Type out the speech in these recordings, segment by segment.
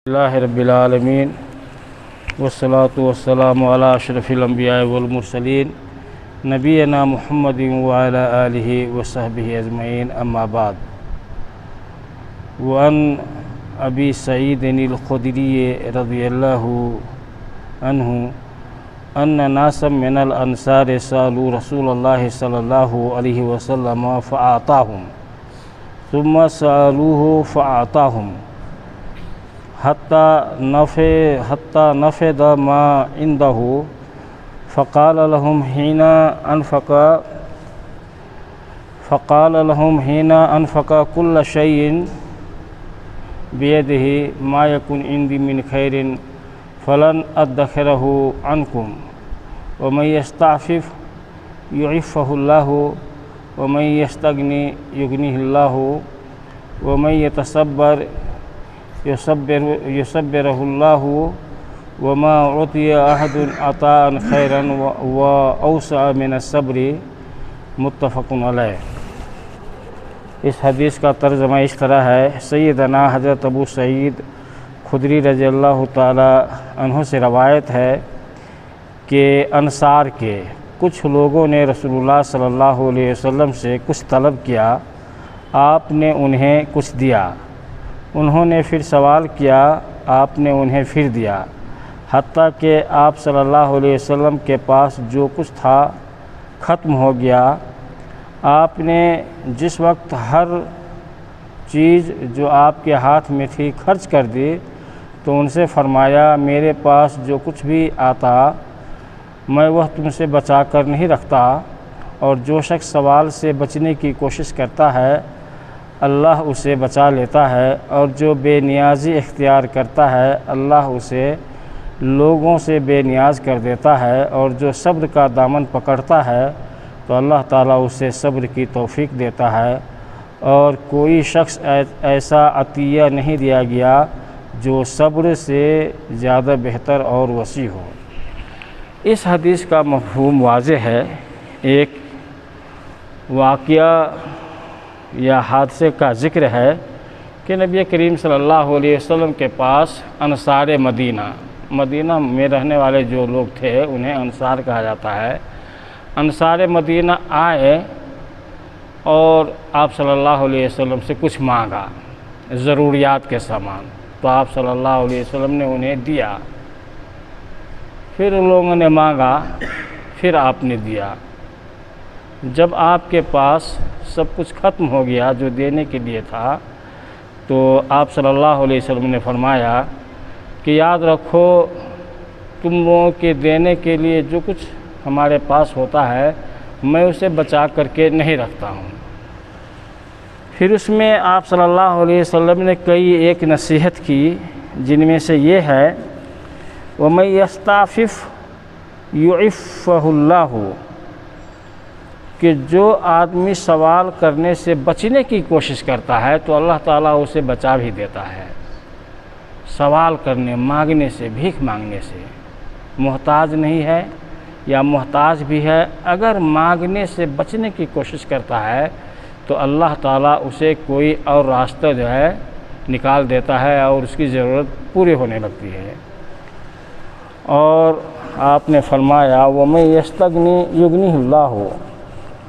اللہ رب العالمین والصلاة والسلام علی اشرف الانبیاء والمرسلین نبینا محمد وعلی آلہ وصحبہ اجمعین اما بعد وعن ابی سعید الخدری رضی اللہ عنہ ان ناسا من الانصار سالوا رسول اللہ صلی اللہ علیہ وسلم فاعطاہم ثم سالوه فاعطاہم حتى نفد ما عنده فقال لهم حين أنفق كل شيء بيده ما يكن عندي من خير فلن أدخره عنكم ومن يستعفف يعفه الله ومن يستغني يغنيه الله ومن يتصبر يصبره الله وما عطي أحد عطاء خيرا وأوسع من الصبر متفق علیہ۔ اس حدیث کا ترجمہ اس طرح ہے، سیدنا حضرت ابو سعید خدری رضی اللہ تعالی عنہ سے روایت ہے کہ انصار کے کچھ لوگوں نے رسول اللہ صلی اللہ علیہ وسلم سے کچھ طلب کیا، آپ نے انہیں کچھ دیا، انہوں نے پھر سوال کیا، آپ نے انہیں پھر دیا، حتیٰ کہ آپ صلی اللہ علیہ وسلم کے پاس جو کچھ تھا ختم ہو گیا۔ آپ نے جس وقت ہر چیز جو آپ کے ہاتھ میں تھی خرچ کر دی تو ان سے فرمایا، میرے پاس جو کچھ بھی آتا میں وہ تم سے بچا کر نہیں رکھتا، اور جو شخص سوال سے بچنے کی کوشش کرتا ہے اللہ اسے بچا لیتا ہے، اور جو بے نیازی اختیار کرتا ہے اللہ اسے لوگوں سے بے نیاز کر دیتا ہے، اور جو صبر کا دامن پکڑتا ہے تو اللہ تعالیٰ اسے صبر کی توفیق دیتا ہے، اور کوئی شخص ایسا عطیہ نہیں دیا گیا جو صبر سے زیادہ بہتر اور وسیع ہو۔ اس حدیث کا مفہوم واضح ہے۔ ایک واقعہ یا حادثے کا ذکر ہے کہ نبی کریم صلی اللہ علیہ وسلم کے پاس انصار مدینہ میں رہنے والے جو لوگ تھے انہیں انصار کہا جاتا ہے، انصار مدینہ آئے اور آپ صلی اللہ علیہ وسلم سے کچھ مانگا، ضروریات کے سامان، تو آپ صلی اللہ علیہ وسلم نے انہیں دیا، پھر ان لوگوں نے مانگا، پھر آپ نے دیا۔ جب آپ کے پاس سب کچھ ختم ہو گیا جو دینے کے لیے تھا تو آپ صلی اللہ علیہ وسلم نے فرمایا کہ یاد رکھو، تم لوگوں کے دینے کے لیے جو کچھ ہمارے پاس ہوتا ہے میں اسے بچا کر کے نہیں رکھتا ہوں۔ پھر اس میں آپ صلی اللہ علیہ وسلم نے کئی ایک نصیحت کی، جن میں سے یہ ہے، وَمَن يَسْتَعْفِفْ يُعِفَّهُ اللَّهُ، کہ جو آدمی سوال کرنے سے بچنے کی کوشش کرتا ہے تو اللہ تعالیٰ اسے بچا بھی دیتا ہے۔ سوال کرنے، مانگنے سے، بھیک مانگنے سے، محتاج نہیں ہے یا محتاج بھی ہے، اگر مانگنے سے بچنے کی کوشش کرتا ہے تو اللہ تعالیٰ اسے کوئی اور راستہ جو ہے نکال دیتا ہے اور اس کی ضرورت پوری ہونے لگتی ہے۔ اور آپ نے فرمایا، وَمَن يَسْتَغْنِ يُغْنِهُ اللَّهُ،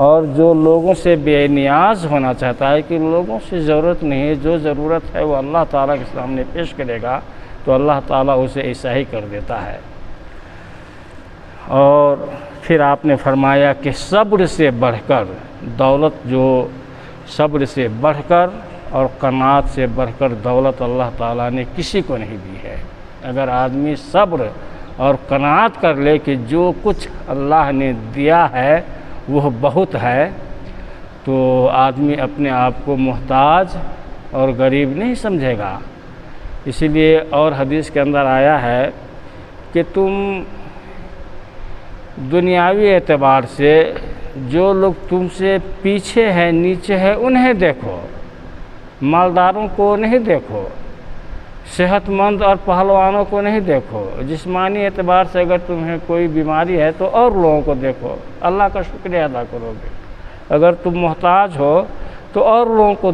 اور جو لوگوں سے بے نیاز ہونا چاہتا ہے کہ لوگوں سے ضرورت نہیں ہے، جو ضرورت ہے وہ اللہ تعالیٰ کے سامنے پیش کرے گا تو اللہ تعالیٰ اسے ایسا ہی کر دیتا ہے۔ اور پھر آپ نے فرمایا کہ صبر سے بڑھ کر دولت، جو صبر سے بڑھ کر اور قناعت سے بڑھ کر دولت اللہ تعالیٰ نے کسی کو نہیں دی ہے۔ اگر آدمی صبر اور قناعت کر لے کہ جو کچھ اللہ نے دیا ہے وہ بہت ہے، تو آدمی اپنے آپ کو محتاج اور غریب نہیں سمجھے گا۔ اسی لیے اور حدیث کے اندر آیا ہے کہ تم دنیاوی اعتبار سے جو لوگ تم سے پیچھے ہیں، نیچے ہیں، انہیں دیکھو، مالداروں کو نہیں دیکھو، صحت مند اور پہلوانوں کو نہیں دیکھو۔ جسمانی اعتبار سے اگر تمہیں کوئی بیماری ہے تو اور لوگوں کو دیکھو، اللہ کا شکریہ ادا کرو گے۔ اگر تم محتاج ہو تو اور لوگوں کو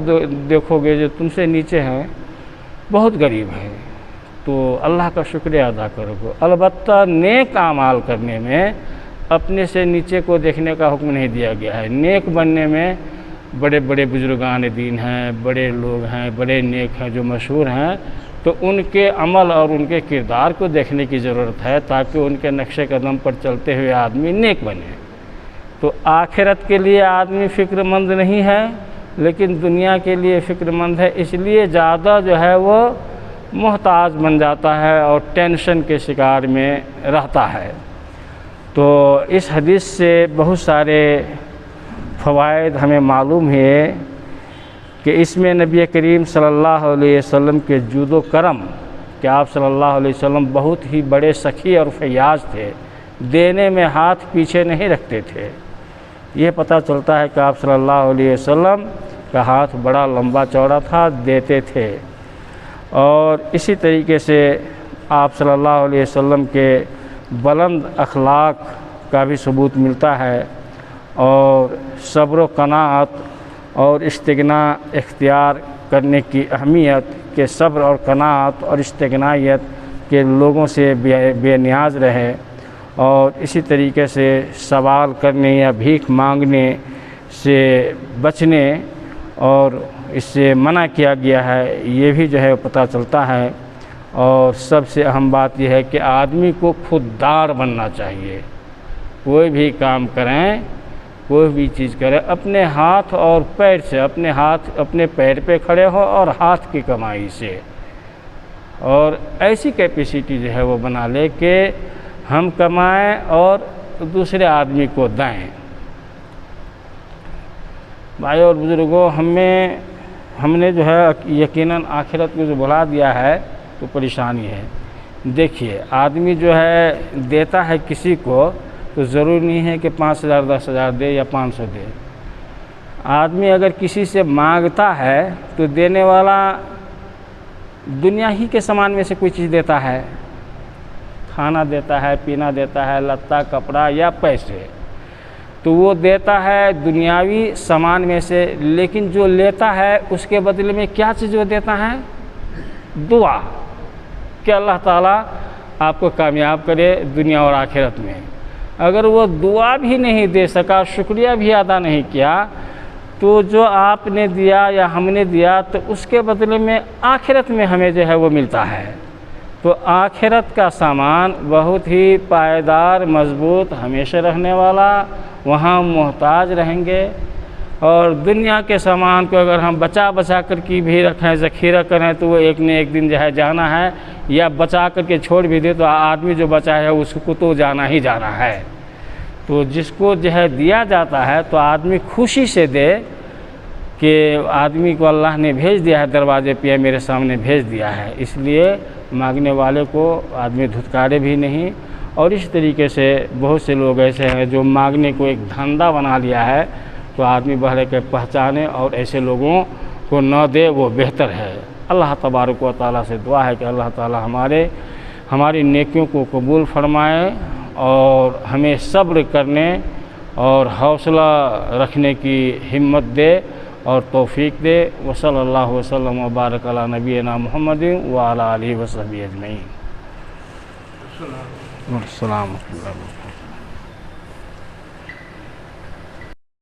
دیکھو گے جو تم سے نیچے ہیں، بہت غریب ہیں۔ تو اللہ کا شکریہ ادا کرو گے۔ البتہ نیک اعمال کرنے میں اپنے سے نیچے کو دیکھنے کا حکم نہیں دیا گیا ہے۔ نیک بننے میں بڑے بڑے بزرگان دین ہیں، بڑے لوگ ہیں، بڑے نیک ہیں جو مشہور ہیں، تو ان کے عمل اور ان کے کردار کو دیکھنے کی ضرورت ہے تاکہ ان کے نقش قدم پر چلتے ہوئے آدمی نیک بنے۔ تو آخرت کے لیے آدمی فکر مند نہیں ہے لیکن دنیا کے لیے فکر مند ہے، اس لیے زیادہ جو ہے وہ محتاج بن جاتا ہے اور ٹینشن کے شکار میں رہتا ہے۔ تو اس حدیث سے بہت سارے فوائد ہمیں معلوم ہے کہ اس میں نبی کریم صلی اللہ علیہ وسلم کے جود و کرم کہ آپ صلی اللہ علیہ وسلم بہت ہی بڑے سخی اور فیاض تھے، دینے میں ہاتھ پیچھے نہیں رکھتے تھے۔ یہ پتہ چلتا ہے کہ آپ صلی اللہ علیہ وسلم کا ہاتھ بڑا لمبا چوڑا تھا، دیتے تھے۔ اور اسی طریقے سے آپ صلی اللہ علیہ وسلم کے بلند اخلاق کا بھی ثبوت ملتا ہے، اور صبر و قناعت اور استغنا اختیار کرنے کی اہمیت کہ صبر اور قناعت اور استغنائیت کے لوگوں سے بے نیاز رہے، اور اسی طریقے سے سوال کرنے یا بھیک مانگنے سے بچنے اور اس سے منع کیا گیا ہے، یہ بھی جو ہے پتہ چلتا ہے۔ اور سب سے اہم بات یہ ہے کہ آدمی کو خوددار بننا چاہیے۔ کوئی بھی کام کریں، کوئی بھی چیز کریں، اپنے ہاتھ اور پیر سے، اپنے پیر پہ کھڑے ہو اور ہاتھ کی کمائی سے، اور ایسی کیپیسٹی جو ہے وہ بنا لے کہ ہم کمائیں اور دوسرے آدمی کو دیں۔ بھائی اور بزرگوں، ہم نے جو ہے یقیناً آخرت کو جو بھلا دیا ہے تو پریشانی ہے۔ دیکھیے، آدمی جو ہے دیتا ہے کسی کو تو ضروری نہیں ہے کہ 5,000 10,000 دے یا 500 دے۔ آدمی اگر کسی سے مانگتا ہے تو دینے والا دنیا ہی کے سامان میں سے کوئی چیز دیتا ہے، کھانا دیتا ہے، پینا دیتا ہے، لتا کپڑا یا پیسے، تو وہ دیتا ہے دنیاوی سامان میں سے، لیکن جو لیتا ہے اس کے بدلے میں کیا چیز وہ دیتا ہے؟ دعا، کہ اللہ تعالیٰ آپ کو کامیاب کرے دنیا اور آخرت میں۔ اگر وہ دعا بھی نہیں دے سکا، شکریہ بھی ادا نہیں کیا، تو جو آپ نے دیا یا ہم نے دیا تو اس کے بدلے میں آخرت میں ہمیں جو ہے وہ ملتا ہے۔ تو آخرت کا سامان بہت ہی پائیدار، مضبوط، ہمیشہ رہنے والا، وہاں محتاج رہیں گے۔ اور دنیا کے سامان کو اگر ہم بچا کر کے بھی رکھیں، ذخیرہ کریں، تو وہ ایک نہ ایک دن جو ہے جانا ہے، یا بچا کر کے چھوڑ بھی دے تو آدمی جو بچا ہے اس کو تو جانا ہی جانا ہے۔ تو جس کو جو ہے دیا جاتا ہے تو آدمی خوشی سے دے کہ آدمی کو اللہ نے بھیج دیا ہے دروازے پہ، میرے سامنے بھیج دیا ہے، اس لیے مانگنے والے کو آدمی دھتکارے بھی نہیں۔ اور اس طریقے سے بہت سے لوگ ایسے ہیں جو مانگنے کو ایک دھندا بنا لیا ہے، تو آدمی بہرے کے پہچانے اور ایسے لوگوں کو نہ دے، وہ بہتر ہے۔ اللہ تبارک و تعالیٰ سے دعا ہے کہ اللہ تعالیٰ ہماری نیکیوں کو قبول فرمائے اور ہمیں صبر کرنے اور حوصلہ رکھنے کی ہمت دے اور توفیق دے۔ وصلی اللہ وسلم وبارک علی نبینا محمد وعلی آلہ وصحبہ اجمعین۔ السلام علیکم۔